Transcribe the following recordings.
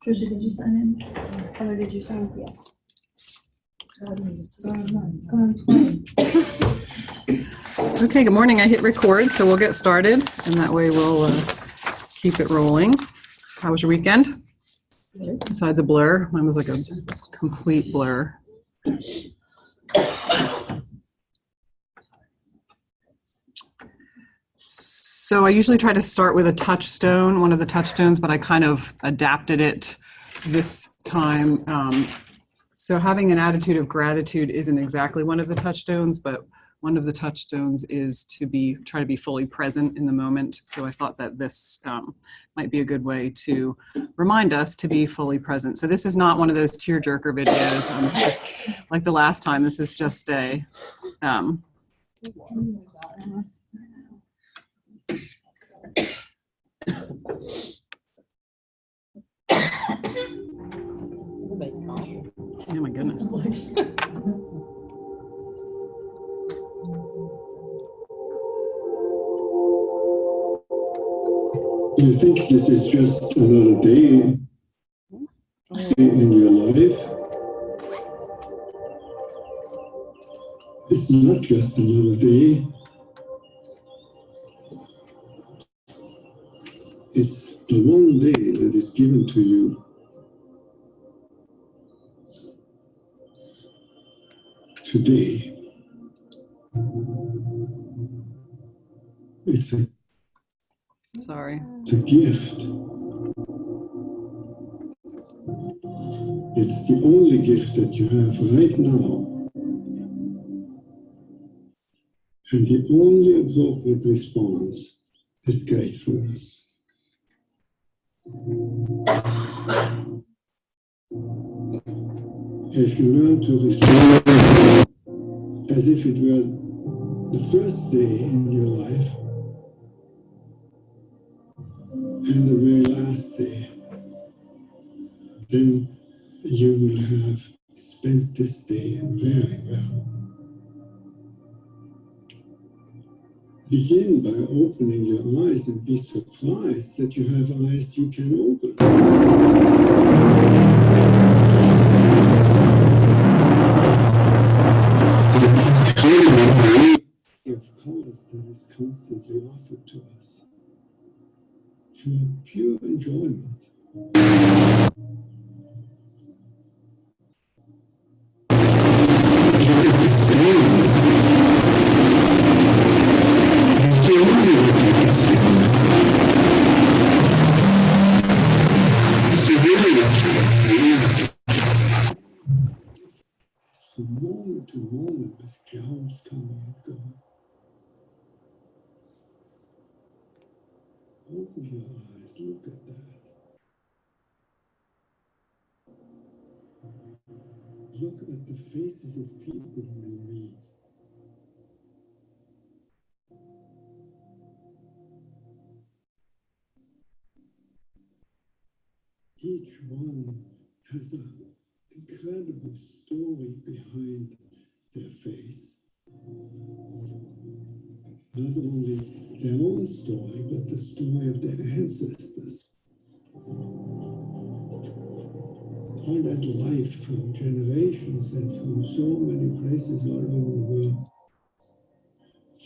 Trisha, did you sign in? Heather, did you sign? Yes. Okay, good morning. I hit record, so we'll get started, and that way we'll keep it rolling. How was your weekend? Besides a blur, mine was like a complete blur. So I usually try to start with a touchstone, one of the touchstones, but I kind of adapted it this time. So having an attitude of gratitude isn't exactly one of the touchstones, but one of the touchstones is to try to be fully present in the moment. So I thought that this might be a good way to remind us to be fully present. So this is not one of those tearjerker videos, just like the last time. This is just a oh my goodness. You think this is just another day in your life? It's not just another day. It's the one day that is given to you. Today. It's a gift. It's the only gift that you have right now. And the only appropriate response is gratefulness. If you learn to respond as if it were the first day in your life and the very last day, then you will have spent this day very well. Begin by opening your eyes and be surprised that you have eyes you can open. Of colors that is constantly offered to us for pure enjoyment. From moment to moment with clouds coming and going. Open your eyes, look at that. Look at the faces of people who you meet. Each one has an incredible story behind their face. Not only their own story, but the story of their ancestors. All that life from generations and from so many places all over the world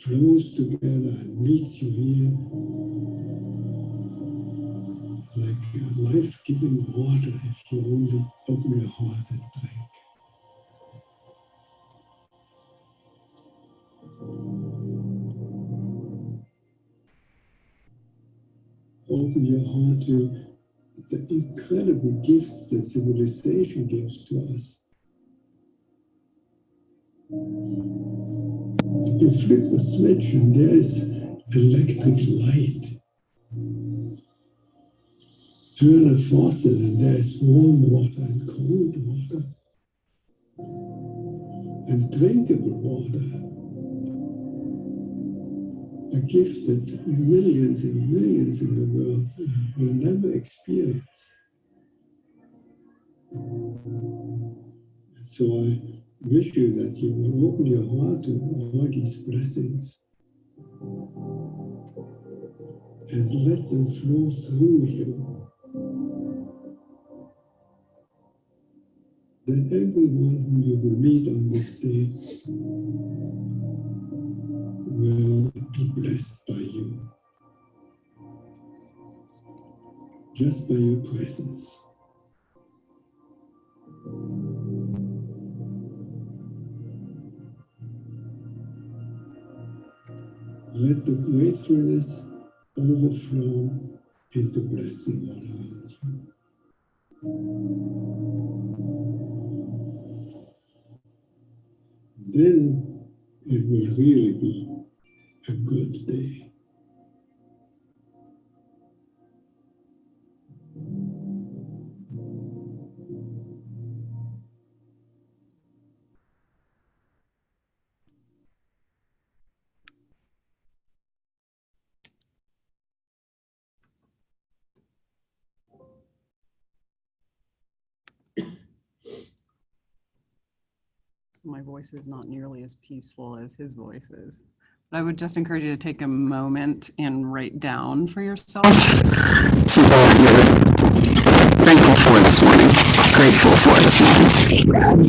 flows together and meets you here like life-giving water if you only open your heart and drink. Open your heart to the incredible gifts that civilization gives to us. You flip a switch and there is electric light. Turn a faucet and there is warm water and cold water. And drinkable water. A gift that millions and millions in the world will never experience. And so I wish you that you will open your heart to all these blessings and let them flow through you that everyone who you will meet on this day will be blessed by you, just by your presence. Let the gratefulness overflow into blessing all around you. Then it will really be a good day. So my voice is not nearly as peaceful as his voice is. But I would just encourage you to take a moment and write down for yourself something that you're thankful for this morning, grateful for this morning.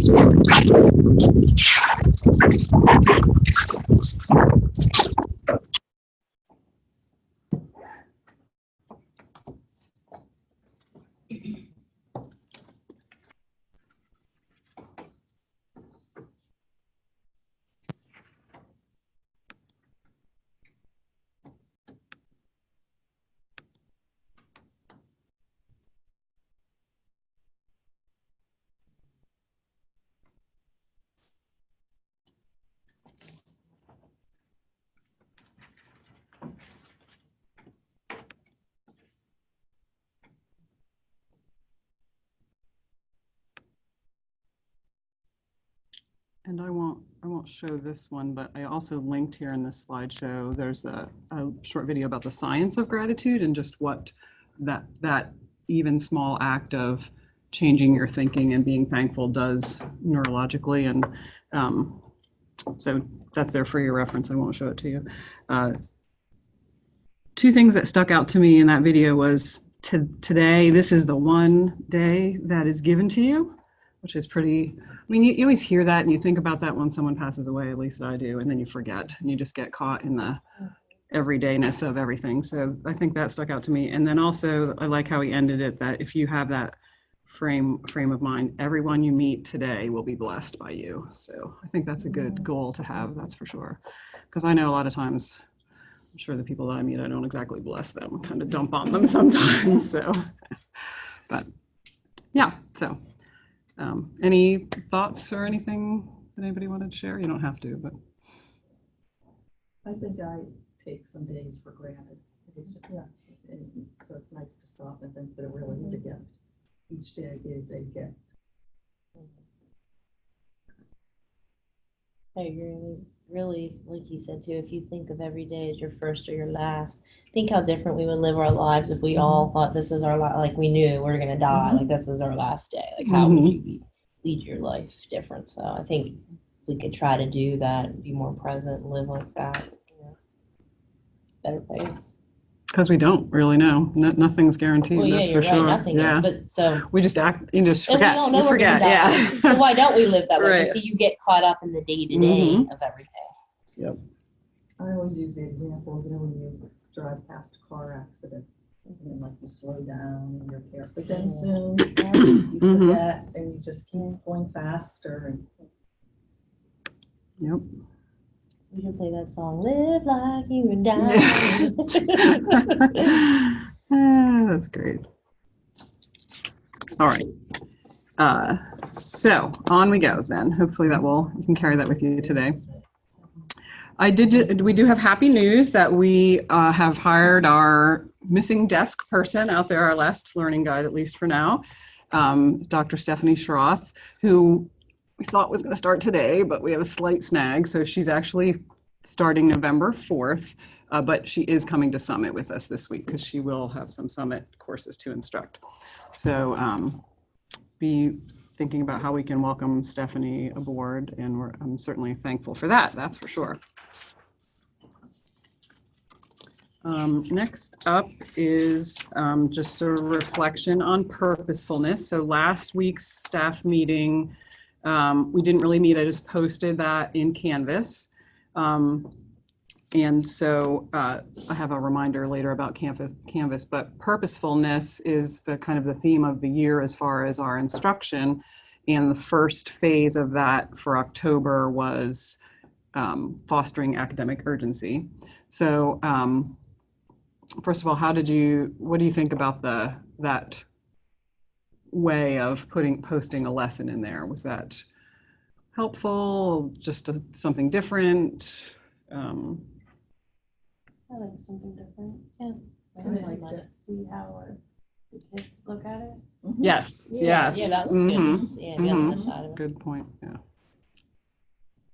And I won't show this one, but I also linked here in this slideshow, there's a short video about the science of gratitude and just what that even small act of changing your thinking and being thankful does neurologically. And so that's there for your reference. I won't show it to you. Two things that stuck out to me in that video was today, this is the one day that is given to you, which is pretty, I mean, you always hear that and you think about that when someone passes away, at least I do, and then you forget and you just get caught in the everydayness of everything. So I think that stuck out to me. And then also, I like how he ended it, that if you have that frame of mind, everyone you meet today will be blessed by you. So I think that's a good goal to have, that's for sure. Because I know a lot of times, I'm sure the people that I meet, I don't exactly bless them, kind of dump on them sometimes. So, but yeah, so. Any thoughts or anything that anybody wanted to share? You don't have to, but. I think I take some days for granted. It's just, yeah. And so it's nice to stop and think that it really is a gift. Each day is a gift. I agree. Really, like you said too, if you think of every day as your first or your last, think how different we would live our lives if we all thought this is our life, like we knew we're gonna die, like this is our last day. Like how would you lead your life different? So I think we could try to do that, be more present, and live like that. Better place. Because we don't really know. Nothing's guaranteed. Well, yeah, that's you're for right. sure. Nothing is. But so we just act. You just and forget. we don't know you we're forget. gonna die. Yeah. So why don't we live that way? Right. See, you get caught up in the day-to-day of everything. Yep. I always use the example, you know, when you drive past a car accident, and then like you slow down and you're careful, but then soon you forget and you just keep going faster. And Yep. We should play that song, Live Like You Would Die. That's great. All right. So on we go then. Hopefully you can carry that with you today. We do have happy news that we have hired our missing desk person out there, our last learning guide, at least for now, Dr. Stephanie Schroth, who we thought was going to start today, but we have a slight snag. So she's actually starting November 4th, but she is coming to Summit with us this week because she will have some Summit courses to instruct. So be thinking about how we can welcome Stephanie aboard, and I'm certainly thankful for that, that's for sure. Next up is just a reflection on purposefulness. So last week's staff meeting, we didn't really meet. I just posted that in Canvas. And so I have a reminder later about Canvas, but purposefulness is the kind of the theme of the year as far as our instruction. And the first phase of that for October was fostering academic urgency. So first of all, what do you think about that way of posting a lesson in there? Was that helpful? Just something different? I like something different. Yeah. I So like they that. see how the kids look at it. Yes. Yes. Yeah, that was Mhm. good. Just, yeah, the other side of it. Good point. Yeah.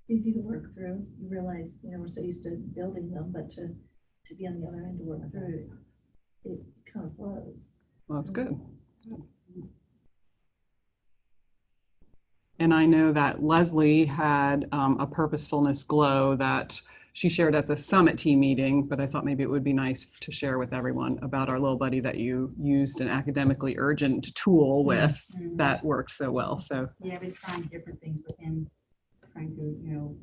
Easy to work through. You realize, we're so used to building them, but to be on the other end to work through it, it kind of flows. Well, that's good. And I know that Leslie had a purposefulness glow that she shared at the summit team meeting, but I thought maybe it would be nice to share with everyone about our little buddy that you used an academically urgent tool with that worked so well. So yeah, I've been trying different things with him, trying to,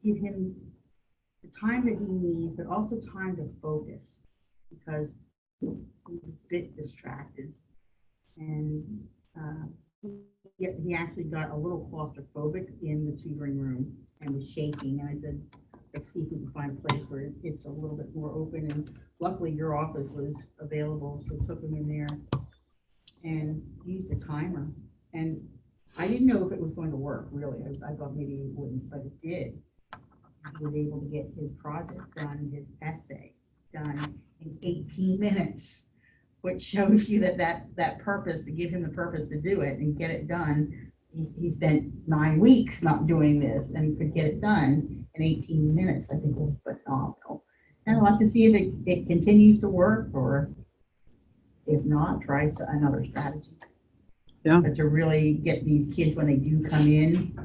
give him the time that he needs, but also time to focus, because he's a bit distracted. And he actually got a little claustrophobic in the tutoring room and was shaking. And I said, let's see if we can find a place where it's a little bit more open. And luckily your office was available, so took him in there and used a timer. And I didn't know if it was going to work, really. I thought maybe it wouldn't, but it did. He was able to get his project done, his essay done in 18 minutes, which shows you that purpose, to give him the purpose to do it and get it done. He spent 9 weeks not doing this and could get it done in 18 minutes. I think was phenomenal. And I'd like to see if it continues to work, or if not, try another strategy. Yeah. But to really get these kids, when they do come in,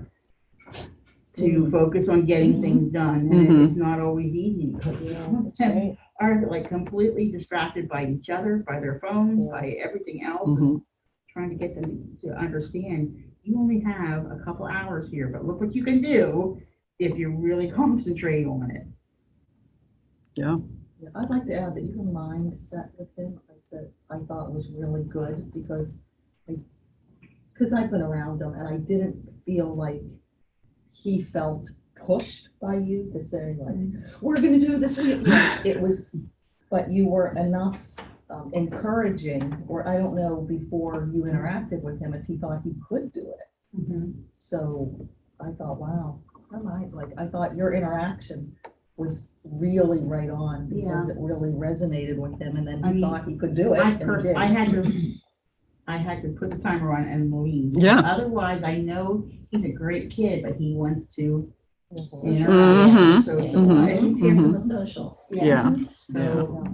to focus on getting things done. And it's not always easy, because some of them are like completely distracted by each other, by their phones, by everything else, and trying to get them to understand you only have a couple hours here, but look what you can do if you really concentrate on it. Yeah. I'd like to add that your mindset with him, I thought was really good, because I've been around him and I didn't feel like he felt pushed by you to say like, we're going to do this. It was, but you were enough encouraging, or I don't know, before you interacted with him, if he thought he could do it. So I thought, wow, I thought your interaction was really right on, because it really resonated with him, and then he thought he could do it. I had to put the timer on and leave. Yeah. Otherwise, I know he's a great kid, but he wants to Mhm. socialize. He's here for the social. Yeah. So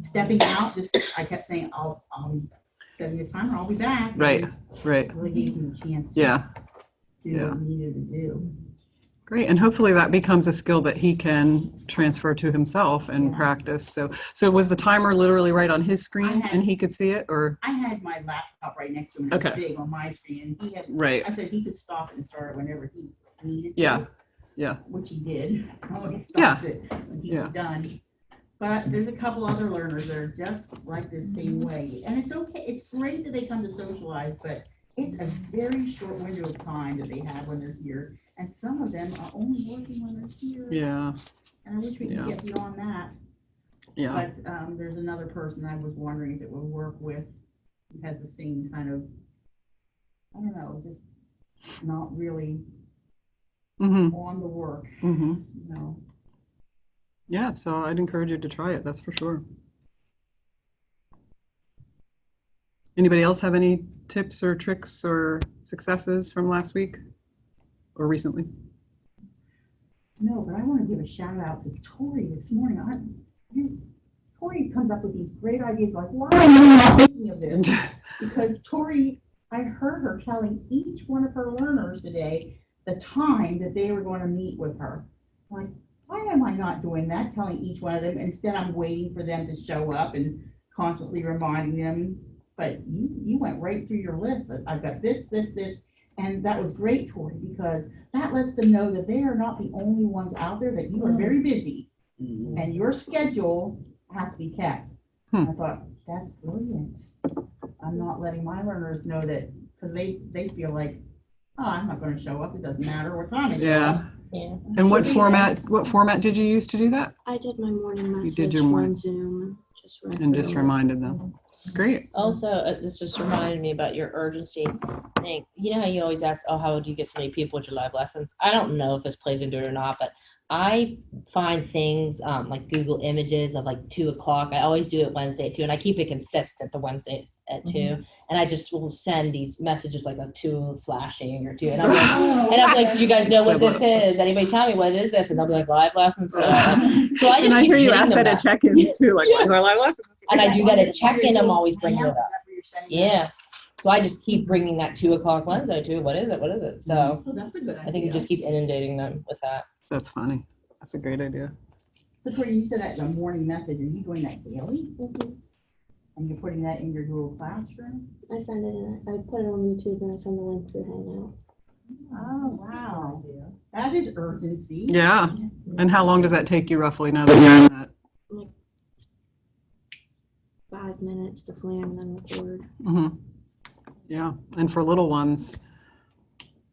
stepping out, I kept saying, I'll set this timer, I'll be back. Right. And Right. really gave him a chance to Yeah. do what he needed to do. Great. And hopefully that becomes a skill that he can transfer to himself and practice. So was the timer literally right on his screen and he could see it, or? I had my laptop right next to him. It was big on my screen, and he had. Right. I said he could stop it and start it whenever he needed to. Yeah. Which he did. Oh, he stopped it when he was done. But there's a couple other learners that are just like this same way, and it's okay. It's great that they come to socialize, but it's a very short window of time that they have when they're here, and some of them are only working when they're here. Yeah. And I wish we could get beyond that. Yeah. But there's another person I was wondering if it would work with, who has the same kind of, I don't know, just not really on the work, you know. Yeah, so I'd encourage you to try it, that's for sure. Anybody else have any tips or tricks or successes from last week or recently? No, but I want to give a shout out to Tori this morning. Tori comes up with these great ideas, like, why am I not thinking of this? Because Tori, I heard her telling each one of her learners today the time that they were going to meet with her. Like, why am I not doing that? Telling each one of them, instead I'm waiting for them to show up and constantly reminding them. But you went right through your list. I've got this, and that was great, Tori, because that lets them know that they are not the only ones out there, that you are very busy and your schedule has to be kept. I thought, that's brilliant. I'm not letting my learners know that, because they feel like, oh, I'm not going to show up. It doesn't matter what time I show up. Yeah. And what format did you use to do that? I did my morning message did your morning- on Zoom. And just reminded them. Great. Also, this just reminded me about your urgency thing. You know how you always ask, oh, how would you get so many people with your live lessons? I don't know if this plays into it or not, but I find things like Google Images of like 2 o'clock. I always do it Wednesday at 2, and I keep it consistent the Wednesday at 2. And I just will send these messages like a 2 flashing or 2. And I'm like, do you guys know what this is? Anybody tell me what is this? And they'll be like, live lessons. So I just And I keep hear you hitting ask them that at back. check-ins too, like, when's our live lesson? And I do that at check-in. I'm always bringing it up. Is that where you're sending that? Yeah. So I just keep bringing that 2 o'clock Wednesday too. What is it? What is it? So Oh, that's a good idea. I think you just keep inundating them with that. That's funny. That's a great idea. So Tori, you said that in a morning message. Are you doing that daily? And you're putting that in your Google Classroom? I send it in, I put it on YouTube and I send the link through Hangout. Oh, wow. That is urgency. Yeah. And how long does that take you roughly now that you're doing that? 5 minutes to plan and then record. Yeah. And for little ones,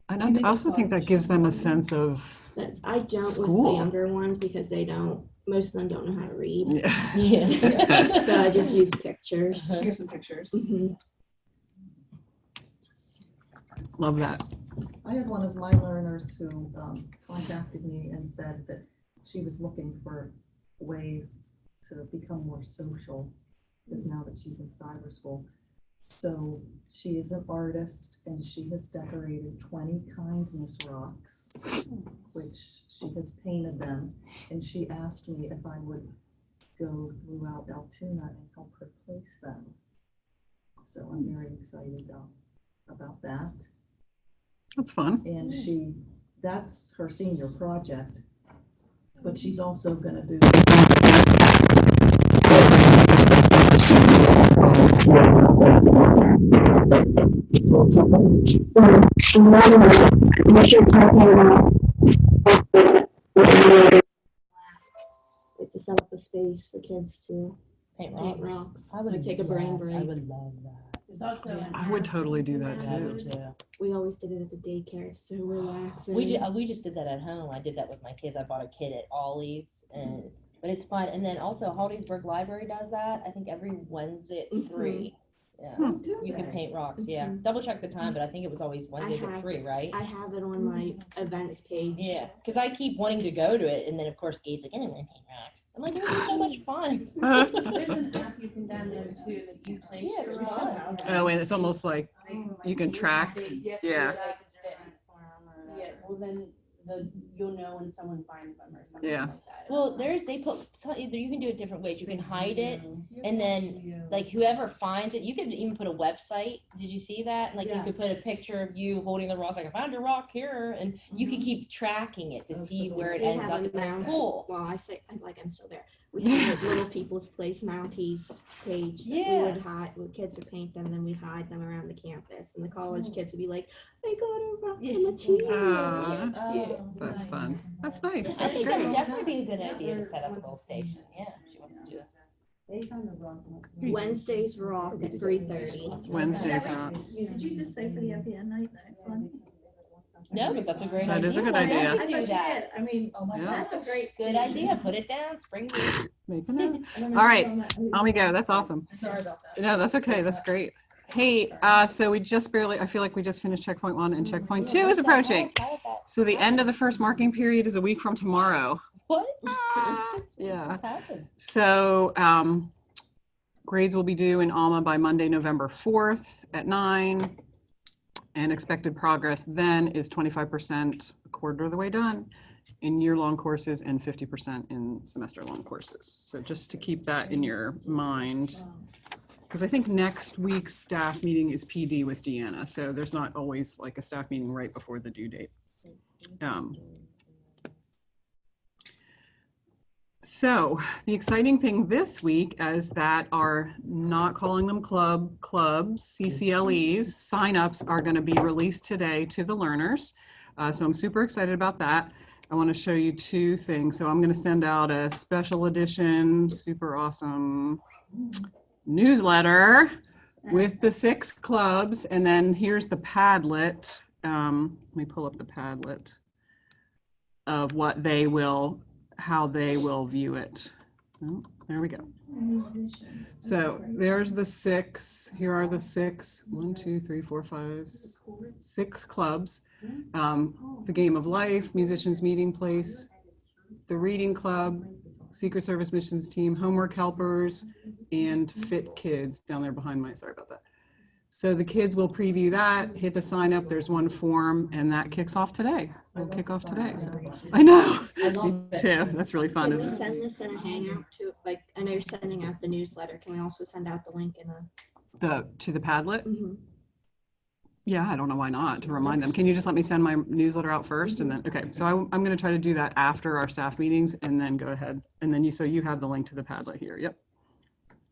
I also think that gives them a sense of I don't with School. the younger ones because most of them don't know how to read. Yeah. So I just use pictures. Here's some pictures. Mhm. Love that. I had one of my learners who contacted me and said that she was looking for ways to become more social, because now that she's in cyber school. So she is an artist and she has decorated 20 kindness rocks, which she has painted them. And she asked me if I would go throughout Altoona and help her place them. So I'm very excited about that. That's fun. And that's her senior project, but she's also gonna do. Like to set up a space for kids to Paint paint rock. rocks. I would Like take a brain I break. would love that. There's also an I would app totally do that that I too. would too. We always did it at the daycare. It's so relaxing. We just did that at home. I did that with my kids. I bought a kit at Ollie's, but it's fun. And then also Holliesburg Library does that. I think every Wednesday at 3. Yeah. You can paint rocks. Yeah. Double check the time, but I think it was always Wednesdays at 3, right? I have it on my events page. Yeah, because I keep wanting to go to it, and then of course Gabe's like, I don't want to paint rocks. I'm like, this is so much fun. There's an app you can download too that you place Yeah, it's your fun. rocks. Oh, and it's almost like you can track. Yeah. Yeah. Yeah, well then you'll know when someone finds them or something Yeah. like that. Well, they put either you can do it different ways. You can hide it, and then like whoever finds it, you can even put a website. Did you see that? Like you could put a picture of you holding the rock, like I found your rock here, and you can keep tracking it to see where it We ends have up. a It's mount. cool. Well, I'm still there. We have a Little People's Place Mounties page that we Yeah. would hide. The kids would paint them, and then we hide them around the campus. And the college kids would be like, "I got a rock from a tree." Aw, Yeah, it's cute. that's fun. That's nice. I That's think that would great. definitely be a good idea to set up a little station. Yeah, if she wants to do that. Wednesdays rock at 3:30. Wednesdays rock. Did you just say for the FBN night, the next one? No, but that's a great idea. That is a good Why idea. not I do thought you that? did. I mean, Yeah. that's a great. Good idea. Put it down. Spring break. Make a note. All right, on we go. That's awesome. Sorry about that. No, that's okay. That's great. Hey, so we just barely, I feel like we just finished checkpoint 1 and checkpoint 2 is approaching. How is that? So the end of the first marking period is a week from tomorrow. What? Yeah. What happened? So grades will be due in Alma by Monday, November 4th at 9. And expected progress then is 25%, a quarter of the way done in year-long courses and 50% in semester-long courses. So just to keep that in your mind, because I think next week's staff meeting is PD with Deanna. So there's not always like a staff meeting right before the due date. So the exciting thing this week is that our, not calling them clubs, CCLEs, signups are going to be released today to the learners. So I'm super excited about that. I want to show you two things. So I'm going to send out a special edition, super awesome newsletter with the 6 clubs. And then here's the Padlet. Let me pull up the Padlet of what they will, how they will view it. Oh, there we go. So there's the 6. Here are the 6. 1, 2, 3, 4, 5, 6 clubs. The Game of Life, Musicians Meeting Place, the Reading Club, Secret Service Missions Team, Homework Helpers, and Fit Kids down there behind my, sorry about that. So the kids will preview that, hit the sign up, there's one form, and that kicks off today. It'll kick off today. So I know. I love Me too. That's really fun. Can we send this in a hangout to, like, I know you're sending out the newsletter. Can we also send out the link in a? To the Padlet? Mm-hmm. Yeah, I don't know why not, to remind them. Can you just let me send my newsletter out first and then, okay. So I'm going to try to do that after our staff meetings and then go ahead. And then so you have the link to the Padlet here. Yep.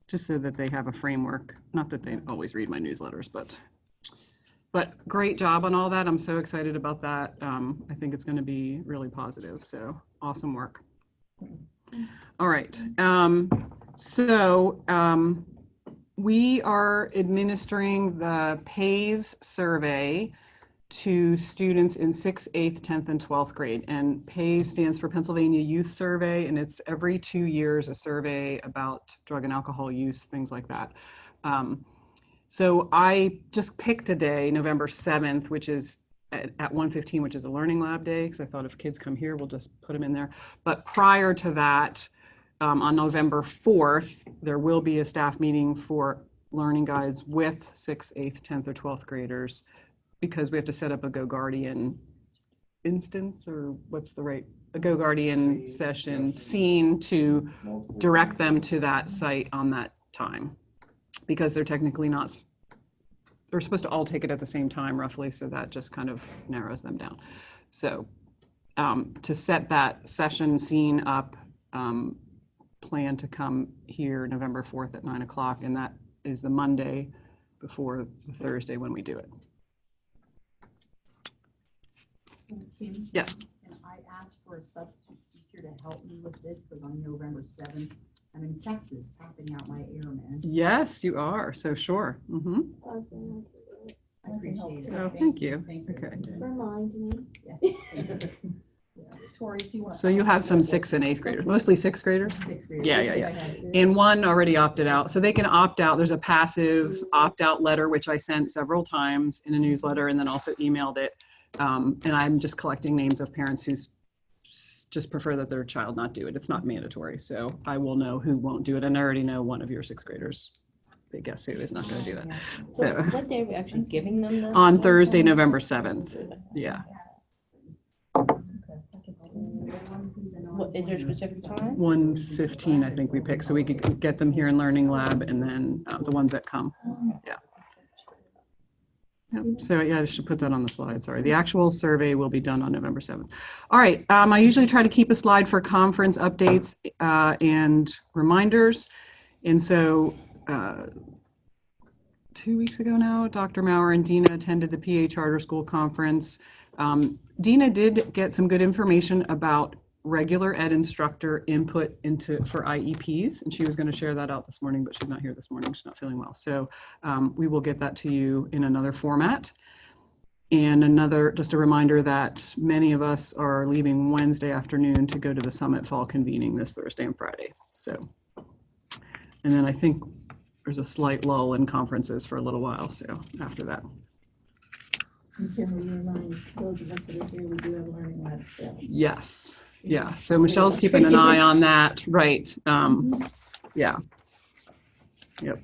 Just so that they have a framework. Not that they always read my newsletters, but great job on all that. I'm so excited about that. I think it's going to be really positive. So awesome work. All right. We are administering the PAYS survey to students in 6th, 8th, 10th, and 12th grade. And PAYS stands for Pennsylvania Youth Survey, and it's every 2 years a survey about drug and alcohol use, things like that. So I just picked a day, November 7th, which is at 1:15, which is a learning lab day, because I thought if kids come here, we'll just put them in there. But prior to that, on November 4th, there will be a staff meeting for learning guides with 6th, 8th, 10th, or 12th graders, because we have to set up a Go Guardian instance, or what's the right, a Go Guardian session scene to direct them to that site on that time, because they're technically not, they're supposed to all take it at the same time roughly, so that just kind of narrows them down. So to set that session scene up, plan to come here November 4th at 9 o'clock, and that is the Monday before the Thursday when we do it. Kim, Yes. can I ask for a substitute teacher to help me with this, because on November 7th, I'm in Texas topping out my airman. Yes, you are. So sure. Mm-hmm. I appreciate it. Oh, thank you. Thank Okay. Remind me. Tori, if you want. So you'll have some 6th and 8th graders, mostly 6th graders. 6th grade. Yeah. And one already opted out. So they can opt out. There's a passive opt-out letter, which I sent several times in a newsletter and then also emailed it. And I'm just collecting names of parents who just prefer that their child not do it. It's not mandatory. So I will know who won't do it. And I already know one of your 6th graders, big guess who, is not going to do that. So So what day are we actually giving them this? on Thursday, November 7th. Yeah. What, is there a specific time? 1:15, I think we picked, so we could get them here in Learning Lab, and then the ones that come. Yeah. Yep. So yeah, I should put that on the slide. Sorry. The actual survey will be done on November 7th. All right. I usually try to keep a slide for conference updates and reminders. And so 2 weeks ago now, Dr. Maurer and Dina attended the PA Charter School Conference. Dina did get some good information about regular ed instructor input for IEPs, and she was going to share that out this morning, but she's not here this morning. She's not feeling well. So we will get that to you in another format. And just a reminder that many of us are leaving Wednesday afternoon to go to the Summit Fall Convening this Thursday and Friday. So, and then I think there's a slight lull in conferences for a little while. So after that. And Kim, will you remind those of us that are here, we do have learning labs still. Yes. Yeah. So Michelle's keeping an eye on that. Right. Yeah. Yep.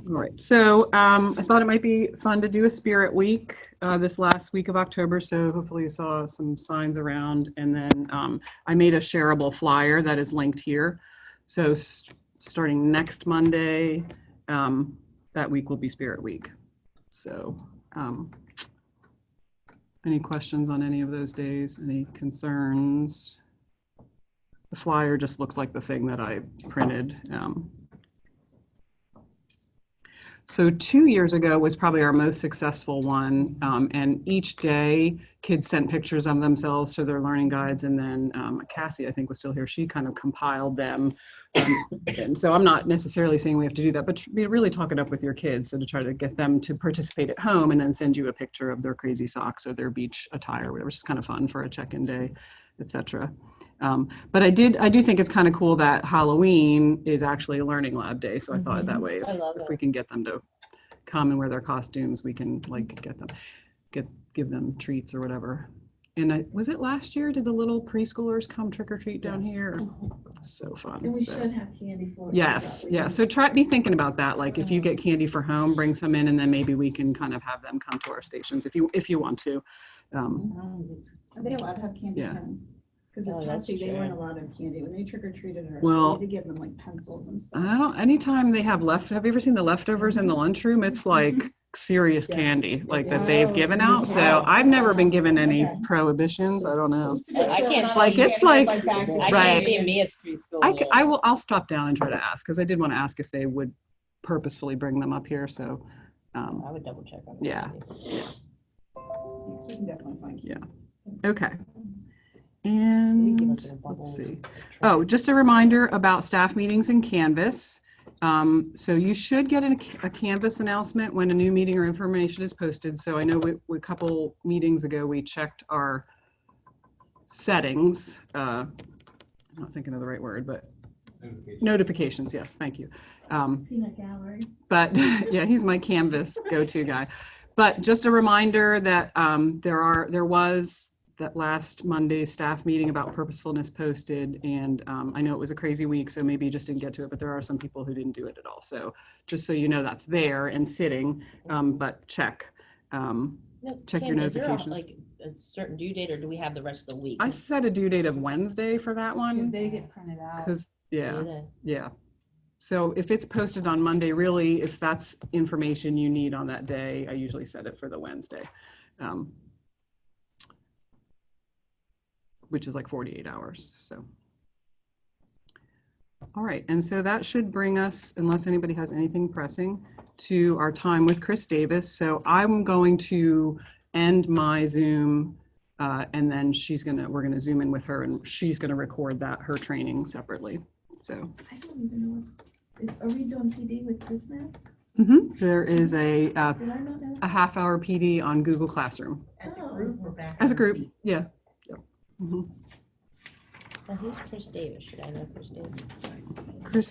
All right. So I thought it might be fun to do a spirit week this last week of October. So hopefully you saw some signs around, and then I made a shareable flyer that is linked here. So starting next Monday, that week will be Spirit Week. So any questions on any of those days? Any concerns? The flyer just looks like the thing that I printed. So 2 years ago was probably our most successful one. And each day kids sent pictures of themselves to their learning guides. And then Cassie, I think, was still here. She kind of compiled them. And so I'm not necessarily saying we have to do that, but really talk it up with your kids. So to try to get them to participate at home and then send you a picture of their crazy socks or their beach attire, whatever, which is kind of fun for a check-in day, etc. But I do think it's kind of cool that Halloween is actually a learning lab day. So I thought that way, if we can get them to come and wear their costumes, we can like give them treats or whatever. And was it last year? Did the little preschoolers come trick or treat down here? So fun. And we should have candy for. Yes, yeah. So be thinking about that. Like if you get candy for home, bring some in, and then maybe we can kind of have them come to our stations if you want to. Are they allowed to have candy? Yeah. Because at Tessie, they weren't allowed to have candy when they trick or treated her. Well, so we had to give them like pencils and stuff. Anytime they have have you ever seen the leftovers in the lunchroom? It's like serious candy, like that they've given out. So I've never been given any prohibitions. I don't know. I can't. Like it's like I right. can't see me as preschool. I'll stop down and try to ask because I did want to ask if they would purposefully bring them up here. So I would double check on that. Yeah. So we can definitely find candy. Yeah. Okay. And let's see. Oh, just a reminder about staff meetings in Canvas. So you should get a Canvas announcement when a new meeting or information is posted. So I know a couple meetings ago, we checked our settings. I'm not thinking of the right word, but notifications. Yes, thank you. Peanut gallery. But yeah, he's my Canvas go-to guy. But just a reminder that there was that last Monday's staff meeting about purposefulness posted, and I know it was a crazy week, so maybe you just didn't get to it, but there are some people who didn't do it at all. So just so you know, that's there and sitting, but check your notifications. Is there like a certain due date, or do we have the rest of the week? I set a due date of Wednesday for that one. Because they get printed out. Because yeah. So if it's posted on Monday, really, if that's information you need on that day, I usually set it for the Wednesday. Which is like 48 hours. So, all right. And so that should bring us, unless anybody has anything pressing, to our time with Chris Davis. So I'm going to end my Zoom and then we're going to Zoom in with her and she's going to record her training separately. So I don't even know are we doing PD with Chris now? There is a Did I not know? half-hour PD on Google Classroom. As a group or back? As a group, yeah. Now, who's Chris Davis? Should I know Chris Davis? Chris